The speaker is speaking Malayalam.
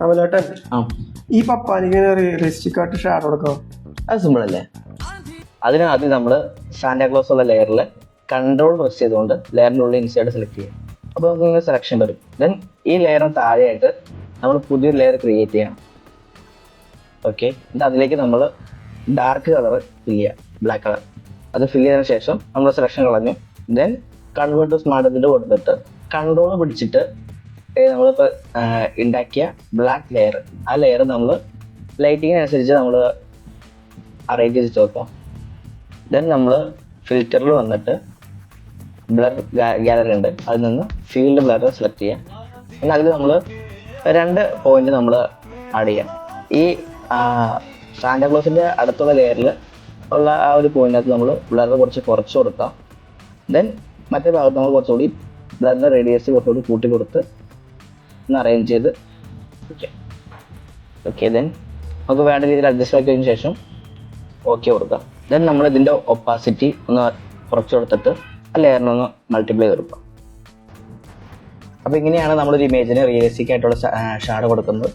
അമലേട്ടൻ ആ ഈ പപ്പാനിക്ക് റിയലിസ്റ്റിക് ആയിട്ട് ഷാഡോ കൊടുക്കാം. അത് സിമ്പിൾ അല്ലേ? അതിന് ആദ്യം നമ്മൾ സാന്റാക്ലോസ് ഉള്ള ലെയറിൽ കൺട്രോൾ പ്രസ് ചെയ്തുകൊണ്ട് ലെയറിൻ്റെ ഉള്ളിൽ ഇൻസൈഡ് സെലക്ട് ചെയ്യും. അപ്പോൾ നമുക്ക് ഇങ്ങനെ സെലക്ഷൻ വരും. ദെൻ ഈ ലെയറിന് താഴെയായിട്ട് നമ്മൾ പുതിയൊരു ലെയർ ക്രിയേറ്റ് ചെയ്യണം. ഓക്കെ, എന്നിട്ട് അതിലേക്ക് നമ്മൾ ഡാർക്ക് കളർ ഫില്ല് ചെയ്യുക, ബ്ലാക്ക് കളർ. അത് ഫില്ല് ചെയ്തതിന് ശേഷം നമ്മൾ സെലക്ഷൻ കളഞ്ഞു. Then convert to smart edit കൊടുത്തിട്ട് കൺട്രോൾ പിടിച്ചിട്ട് നമ്മളിപ്പോൾ ഉണ്ടാക്കിയ ബ്ലാക്ക് ലെയർ, ആ ലെയർ നമ്മൾ ലൈറ്റിങ്ങിനനുസരിച്ച് നമ്മൾ അറേഞ്ച് ചെയ്ത് വെക്കാം. ദെൻ നമ്മൾ ഫിൽറ്ററിൽ വന്നിട്ട് ബ്ലർ ഗാലറി ഉണ്ട്, അതിൽ നിന്ന് ഫീൽഡ് ബ്ലർ സെലക്ട് ചെയ്യാം. എന്നാൽ അതിൽ നമ്മൾ 2 പോയിന്റ് നമ്മൾ ആഡ് ചെയ്യാം. ഈ സാന്റാക്ലോസിൻ്റെ അടുത്തുള്ള ലെയറിൽ ഉള്ള ആ ഒരു പോയിന്റിനകത്ത് നമ്മൾ ബ്ലർ കുറച്ച് കൊടുക്കാം. ദെൻ മറ്റേ ഭാഗത്ത് നമ്മൾ കുറച്ചുകൂടി ബ്ലറിൻ്റെ റേഡിയസ് കുറച്ചുകൂടി കൂട്ടി കൊടുത്ത് ഒന്ന് അറേഞ്ച് ചെയ്ത് ഓക്കെ. ദെൻ നമുക്ക് വേണ്ട രീതിയിൽ അഡ്ജസ്റ്റ് ആക്കിയതിന് ശേഷം ഓക്കെ കൊടുക്കാം. ദെൻ നമ്മൾ ഇതിൻ്റെ ഒപ്പാസിറ്റി ഒന്ന് കുറച്ച് കൊടുത്തിട്ട് ആ ലെയറിനൊന്ന് മൾട്ടിപ്ലൈ കൊടുക്കാം. അപ്പോൾ ഇങ്ങനെയാണ് നമ്മളൊരു ഇമേജിന് റിയലിസ്റ്റിക് ആയിട്ടുള്ള ഷാഡോ കൊടുക്കുന്നത്.